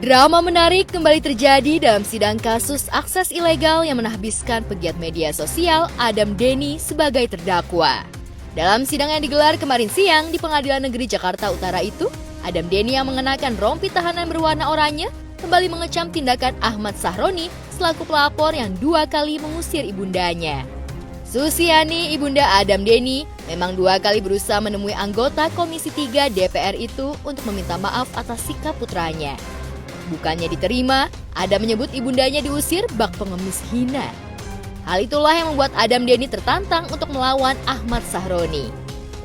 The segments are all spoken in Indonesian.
Drama menarik kembali terjadi dalam sidang kasus akses ilegal yang menahbiskan pegiat media sosial Adam Denny sebagai terdakwa. Dalam sidang yang digelar kemarin siang di Pengadilan Negeri Jakarta Utara itu, Adam Denny yang mengenakan rompi tahanan berwarna oranye kembali mengecam tindakan Ahmad Sahroni selaku pelapor yang 2 kali mengusir ibundanya. Susiani, ibunda Adam Denny, memang 2 kali berusaha menemui anggota Komisi 3 DPR itu untuk meminta maaf atas sikap putranya. Bukannya diterima, Adam menyebut ibundanya diusir bak pengemis hina. Hal itulah yang membuat Adam Denny tertantang untuk melawan Ahmad Sahroni.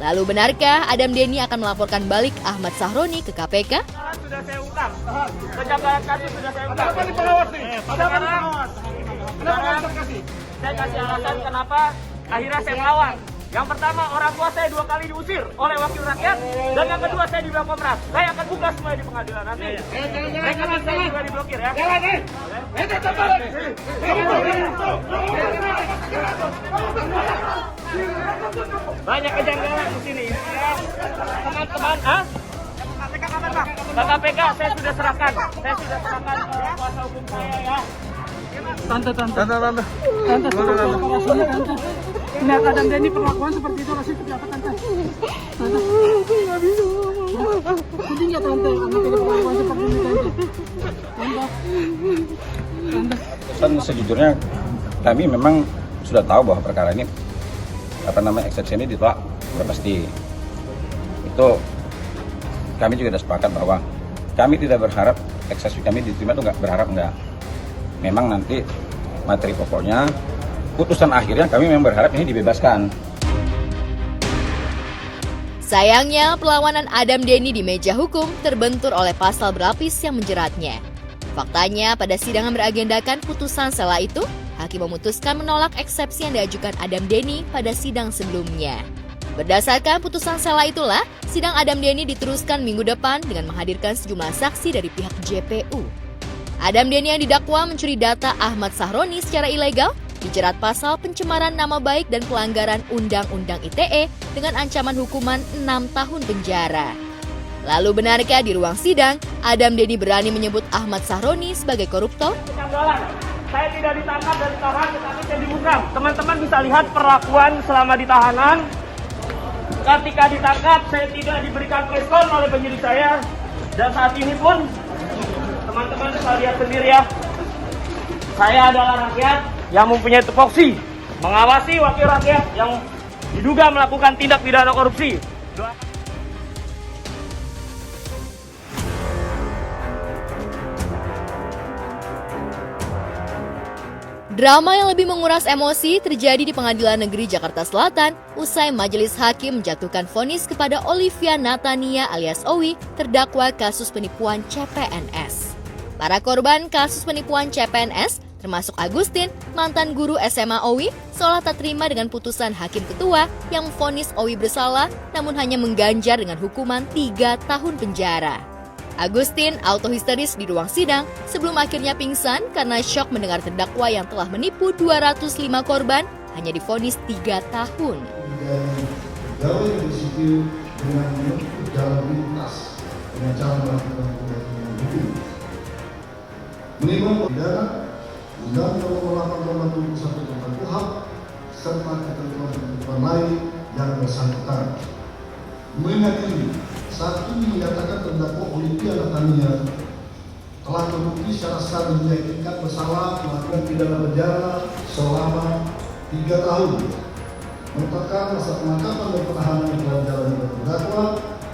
Lalu benarkah Adam Denny akan melaporkan balik Ahmad Sahroni ke KPK? Sudah saya ungkap. Kejanggalan kasus sudah saya ungkap. Kenapa dipengawas nih? Kenapa dipengawas? Kenapa kasih? Saya kasih alasan kenapa akhirnya saya melawan. Yang pertama, orang tua saya 2 kali diusir oleh wakil rakyat, dan yang kedua saya dibilang Komnas. Saya akan buka semua di pengadilan nanti. Rekening saya juga diblokir ya. Banyak kejanggalan di sini. Teman-teman, ke KPK saya sudah serahkan. Saya sudah serahkan kuasa hukum saya ya. Tante. Lihat Adam Denny perlakuan seperti itu rasanya seperti apa tante? Nggak bisa ngomong. Sedih nggak tante? Anak ini perlakuan seperti ini tante. Dan sejujurnya kami memang sudah tahu bahwa perkara ini eksepsi ini ditolak sudah pasti. Itu kami juga sudah sepakat bahwa kami tidak berharap eksepsi kami diterima, itu enggak. Memang nanti materi pokoknya, putusan akhirnya kami memang berharap ini dibebaskan. Sayangnya, perlawanan Adam Denny di meja hukum terbentur oleh pasal berlapis yang menjeratnya. Faktanya, pada sidang yang beragendakan putusan sela itu, hakim memutuskan menolak eksepsi yang diajukan Adam Denny pada sidang sebelumnya. Berdasarkan putusan sela itulah, sidang Adam Denny diteruskan minggu depan dengan menghadirkan sejumlah saksi dari pihak JPU. Adam Denny yang didakwa mencuri data Ahmad Sahroni secara ilegal dijerat pasal pencemaran nama baik dan pelanggaran Undang-Undang ITE dengan ancaman hukuman 6 tahun penjara. Lalu benarkah di ruang sidang, Adam Denny berani menyebut Ahmad Sahroni sebagai koruptor? Kejanggalan. Saya tidak ditangkap dan ditahan, tetapi saya dibungkam. Teman-teman bisa lihat perlakuan selama di tahanan. Ketika ditangkap, saya tidak diberikan preskon oleh penyidik saya. Dan saat ini pun, teman-teman bisa lihat sendiri ya. Saya adalah rakyat yang mempunyai tupoksi mengawasi wakil rakyat yang diduga melakukan tindak pidana korupsi. Drama yang lebih menguras emosi terjadi di Pengadilan Negeri Jakarta Selatan usai majelis hakim menjatuhkan vonis kepada Olivia Natania alias Owi terdakwa kasus penipuan CPNS. Para korban kasus penipuan CPNS termasuk Agustin, mantan guru SMA Owi, seolah tak terima dengan putusan hakim ketua yang memvonis Owi bersalah namun hanya mengganjar dengan hukuman 3 tahun penjara. Agustin autohisteris di ruang sidang sebelum akhirnya pingsan karena syok mendengar terdakwa yang telah menipu 205 korban hanya divonis 3 tahun. Pegawai negeri sipil dengan menempuh jalan lintas dengan cara melakukan tindakan hukum. Menimbang pidana Undang-Undang Nomor 8 Tahun 2021 tentang KUHP serta ketentuan lain yang bersangkutan. Mengingat ini, satu menyatakan terdakwa Olivia Natania telah terbukti secara sah dan meyakinkan bersalah melakukan pidana penjara selama 3 tahun. Menetapkan masa penangkapan dan penahanan yang telah dijalani oleh terdakwa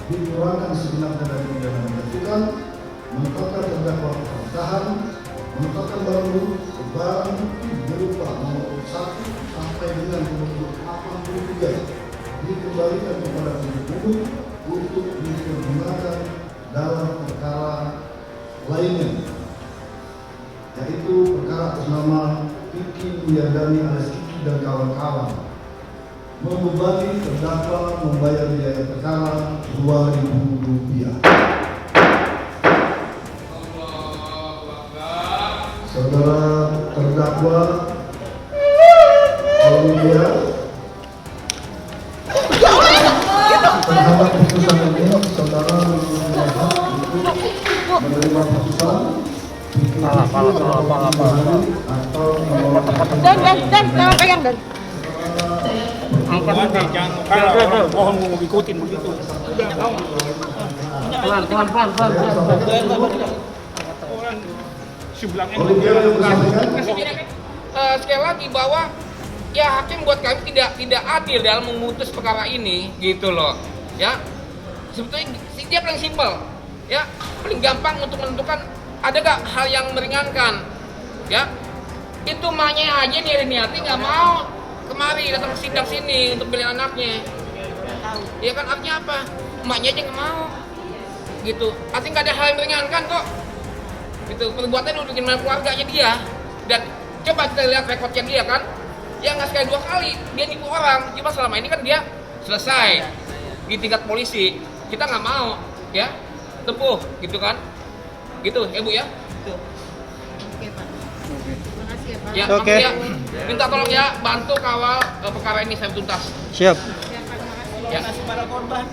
dikurangkan segenapnya dari pidana menjatuhkan, menetapkan terdakwa ditahan, menetapkan barang bukti berupa nomor 1 sampai dengan nomor 83 dikembalikan kepada penyidik umum untuk dipergunakan dalam perkara lainnya, yaitu perkara atas nama Kiki Wiyadani alias Kiki dan kawan-kawan membebani terdakwa membayar biaya perkara Rp2.000. Saudara terdakwa Olivia terhadap putusan ini saudara melihat itu menerima putusan Dan, tangan pegang dan. Mohon mau ikutin begitu. Pelan. Sekali lagi bahwa ya hakim buat kami tidak adil dalam memutus perkara ini gitu loh ya. Sebetulnya dia paling simpel ya, paling gampang untuk menentukan ada gak hal yang meringankan ya. Itu maknya aja niati nggak mau kemari datang ke sidang sini untuk bela anaknya ya kan, artinya apa, emaknya aja nggak mau gitu, artinya nggak ada hal yang meringankan kok gitu. Perbuatan udah bikin keluarganya dia, dan coba kita lihat rekodnya dia kan, ya nggak sekali 2 kali dia nipu orang, cuma selama ini kan dia selesai di tingkat polisi. Kita nggak mau ya tempuh gitu kan, gitu ya Bu ya. Oke Pak. Terima kasih ya Pak. Ya, Oke. ya, minta tolong ya bantu kawal perkara ini sampai tuntas. Siap. Ya. Para korban.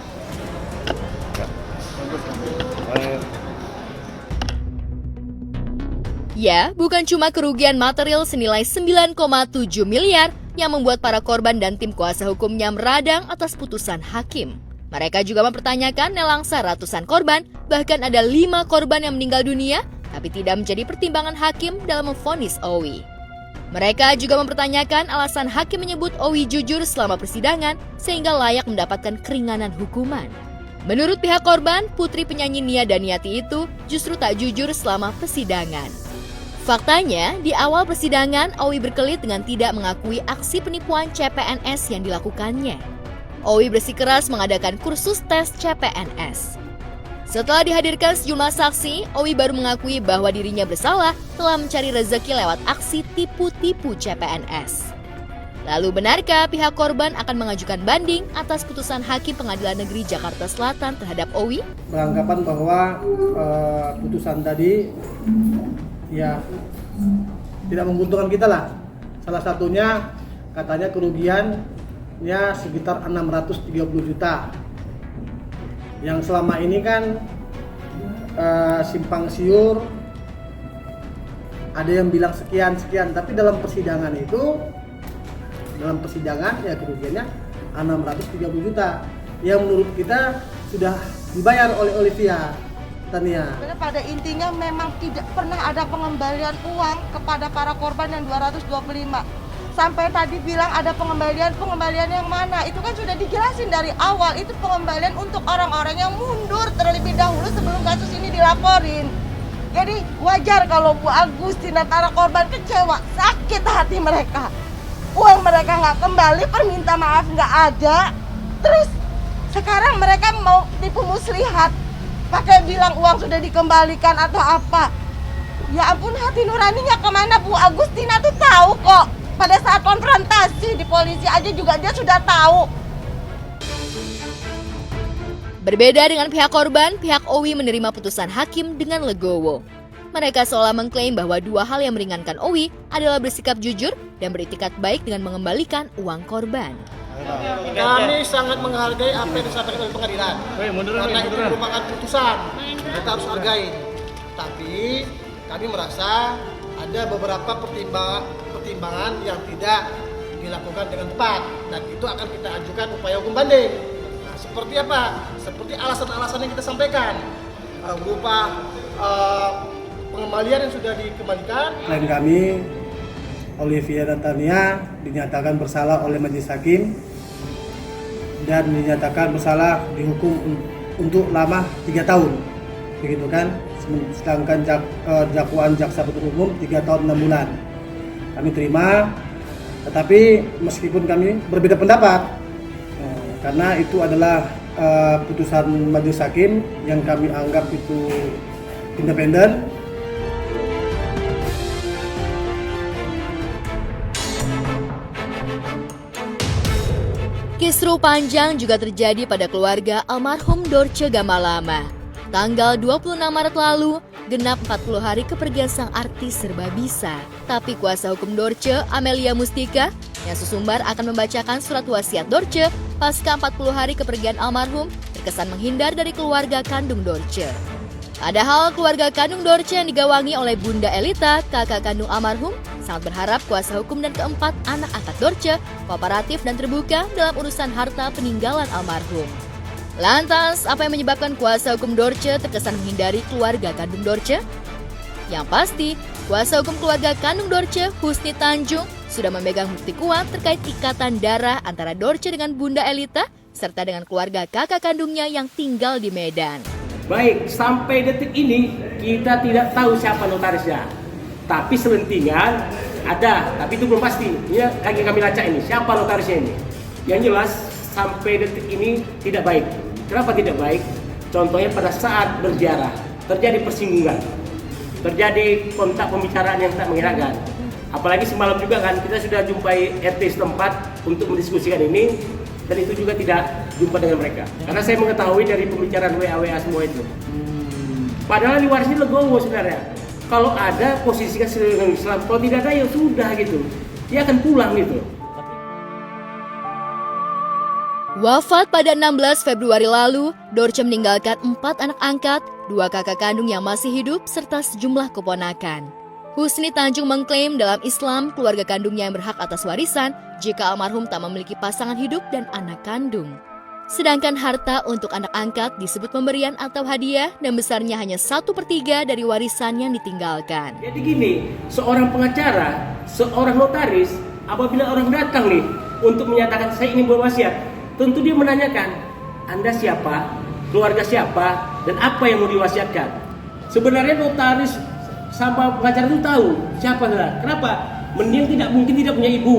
Ya, bukan cuma kerugian material senilai 9,7 miliar yang membuat para korban dan tim kuasa hukumnya meradang atas putusan hakim. Mereka juga mempertanyakan nelangsa ratusan korban, bahkan ada 5 korban yang meninggal dunia, tapi tidak menjadi pertimbangan hakim dalam memvonis Owi. Mereka juga mempertanyakan alasan hakim menyebut Owi jujur selama persidangan sehingga layak mendapatkan keringanan hukuman. Menurut pihak korban, putri penyanyi Nia Daniati itu justru tak jujur selama persidangan. Faktanya, di awal persidangan, Owi berkelit dengan tidak mengakui aksi penipuan CPNS yang dilakukannya. Owi bersikeras mengadakan kursus tes CPNS. Setelah dihadirkan sejumlah saksi, Owi baru mengakui bahwa dirinya bersalah telah mencari rezeki lewat aksi tipu-tipu CPNS. Lalu benarkah pihak korban akan mengajukan banding atas putusan Hakim Pengadilan Negeri Jakarta Selatan terhadap Owi? Beranggapan bahwa putusan tadi ya tidak menguntungkan kita lah. Salah satunya katanya kerugiannya sekitar 630 juta. Yang selama ini kan simpang siur, ada yang bilang sekian, tapi dalam persidangan ya kerugiannya 630 juta yang menurut kita sudah dibayar oleh Olivia Tania. Sebenarnya pada intinya memang tidak pernah ada pengembalian uang kepada para korban yang 225. Sampai tadi bilang ada pengembalian yang mana? Itu kan sudah dijelasin dari awal, itu pengembalian untuk orang-orang yang mundur terlebih dahulu sebelum kasus ini dilaporin. Jadi wajar kalau Bu Agustina para korban kecewa, sakit hati mereka. Uang mereka nggak kembali, perminta maaf nggak ada. Terus sekarang mereka mau tipu muslihat, pakai bilang uang sudah dikembalikan atau apa. Ya ampun, hati nuraninya kemana? Bu Agustina tuh tahu kok. Pada saat konfrontasi di polisi aja juga dia sudah tahu. Berbeda dengan pihak korban, pihak Owi menerima putusan hakim dengan legowo. Mereka seolah mengklaim bahwa 2 hal yang meringankan Owi adalah bersikap jujur dan beritikat baik dengan mengembalikan uang korban. Kami sangat menghargai apa yang disampaikan oleh pengadilan. Karena itu merupakan putusan, kita harus hargai. Tapi kami merasa ada beberapa pertimbangan yang tidak dilakukan dengan tepat, dan itu akan kita ajukan upaya hukum banding. Nah, seperti apa? Seperti alasan-alasan yang kita sampaikan berupa pengembalian yang sudah dikembalikan. Klien kami, Olivia dan Tania, dinyatakan bersalah oleh majelis hakim dan dinyatakan bersalah dihukum untuk lama 3 tahun, begitu kan? Sedangkan dakwaan jaksa penuntut umum 3 tahun 6 bulan. Kami terima, tetapi meskipun kami berbeda pendapat, karena itu adalah putusan majelis hakim yang kami anggap itu independen. Kisruh panjang juga terjadi pada keluarga almarhum Dorce Gamalama. Tanggal 26 Maret lalu, genap 40 hari kepergian sang artis serba bisa. Tapi kuasa hukum Dorce, Amelia Mustika, yang sesumbar akan membacakan surat wasiat Dorce pasca 40 hari kepergian almarhum, terkesan menghindar dari keluarga kandung Dorce. Padahal keluarga kandung Dorce yang digawangi oleh Bunda Elita, kakak kandung almarhum, sangat berharap kuasa hukum dan keempat anak angkat Dorce kooperatif dan terbuka dalam urusan harta peninggalan almarhum. Lantas, apa yang menyebabkan kuasa hukum Dorce terkesan menghindari keluarga kandung Dorce? Yang pasti, kuasa hukum keluarga kandung Dorce, Husni Tanjung, sudah memegang bukti kuat terkait ikatan darah antara Dorce dengan Bunda Elita, serta dengan keluarga kakak kandungnya yang tinggal di Medan. Baik, sampai detik ini kita tidak tahu siapa notarisnya. Tapi selentingan ada, tapi itu belum pasti. Ini lagi kami lacak ini, siapa notarisnya ini. Yang jelas sampai detik ini tidak baik. Kenapa tidak baik? Contohnya pada saat berziarah terjadi persinggungan, terjadi kontak pembicaraan yang tak mengenakan. Apalagi semalam juga kan kita sudah jumpai RT setempat untuk mendiskusikan ini, dan itu juga tidak jumpa dengan mereka. Karena saya mengetahui dari pembicaraan WA semua itu. Padahal di waris ini legowo sebenarnya. Kalau ada posisikan sesuai dengan Islam, kalau tidak ada ya sudah gitu. Dia akan pulang gitu. Wafat pada 16 Februari lalu, Dorce meninggalkan 4 anak angkat, 2 kakak kandung yang masih hidup, serta sejumlah keponakan. Husni Tanjung mengklaim dalam Islam keluarga kandungnya yang berhak atas warisan jika almarhum tak memiliki pasangan hidup dan anak kandung. Sedangkan harta untuk anak angkat disebut pemberian atau hadiah dan besarnya hanya 1/3 dari warisan yang ditinggalkan. Jadi gini, seorang pengacara, seorang notaris, apabila orang datang nih untuk menyatakan saya ingin berwasiat, tentu dia menanyakan, Anda siapa, keluarga siapa, dan apa yang mau diwasiatkan. Sebenarnya notaris sama pengacara itu tahu siapa adalah. Kenapa? Dia tidak mungkin tidak punya ibu.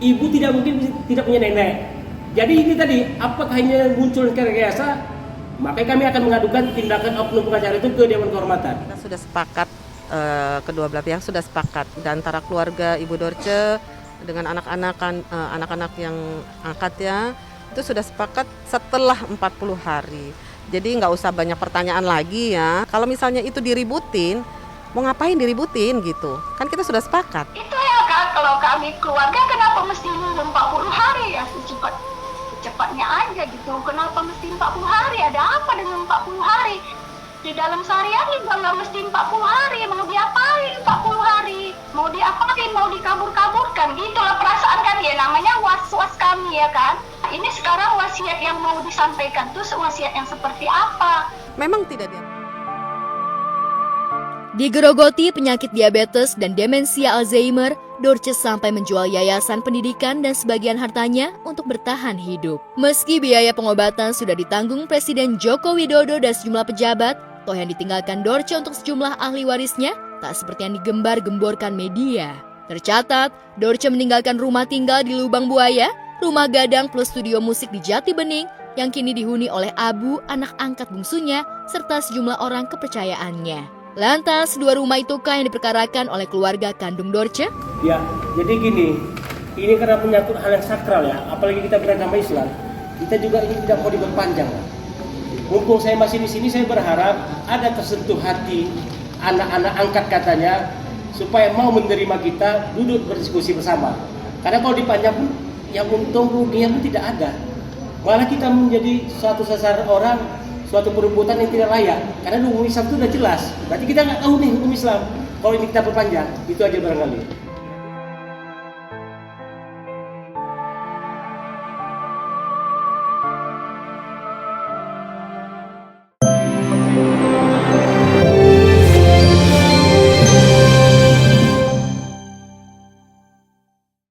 Ibu tidak mungkin tidak punya nenek. Jadi ini tadi, apakah hanya muncul rekayasa? Maka kami akan mengadukan tindakan oknum pengacara itu ke Dewan Kehormatan. Kita sudah sepakat, kedua belah pihak sudah sepakat. Dan antara keluarga Ibu Dorce dengan anak-anak yang angkatnya itu sudah sepakat setelah 40 hari. Jadi nggak usah banyak pertanyaan lagi ya. Kalau misalnya itu diributin, mau ngapain diributin gitu? Kan kita sudah sepakat. Itu ya kan, kalau kami keluarga kenapa mesti nunggu 40 hari ya, secepatnya aja gitu. Kenapa mesti 40 hari? Ada apa dengan 40 hari? Di dalam sehari-hari juga nggak mesti 40 hari. Mau diapain 40 hari? Mau diapain? Mau dikabur-kaburkan? Gitulah perasaan kan ya, namanya was-was kami ya kan. Ini sekarang wasiat yang mau disampaikan tuh wasiat yang seperti apa? Memang tidak dia. Digerogoti penyakit diabetes dan demensia Alzheimer, Dorce sampai menjual yayasan pendidikan dan sebagian hartanya untuk bertahan hidup. Meski biaya pengobatan sudah ditanggung Presiden Joko Widodo dan sejumlah pejabat, toh yang ditinggalkan Dorce untuk sejumlah ahli warisnya tak seperti yang digembar-gemborkan media. Tercatat, Dorce meninggalkan rumah tinggal di Lubang Buaya, rumah gadang plus studio musik di Jati Bening yang kini dihuni oleh Abu, anak angkat bungsunya, serta sejumlah orang kepercayaannya. Lantas, 2 rumah itukah yang diperkarakan oleh keluarga kandung Dorce? Ya, jadi gini, ini karena menyangkut hal yang sakral ya, apalagi kita beragama Islam, kita juga ini tidak mau diperpanjang. Mumpung saya masih di sini, saya berharap ada tersentuh hati anak-anak angkat katanya, supaya mau menerima kita duduk berdiskusi bersama. Karena kalau dipanjang pun, yang untung ruginya pun tidak ada. Malah kita menjadi suatu sasaran orang, suatu perebutan yang tidak layak. Karena hukum Islam itu sudah jelas. Berarti kita nggak tahu nih hukum Islam. Kalau ini kita perpanjang, itu aja barangkali.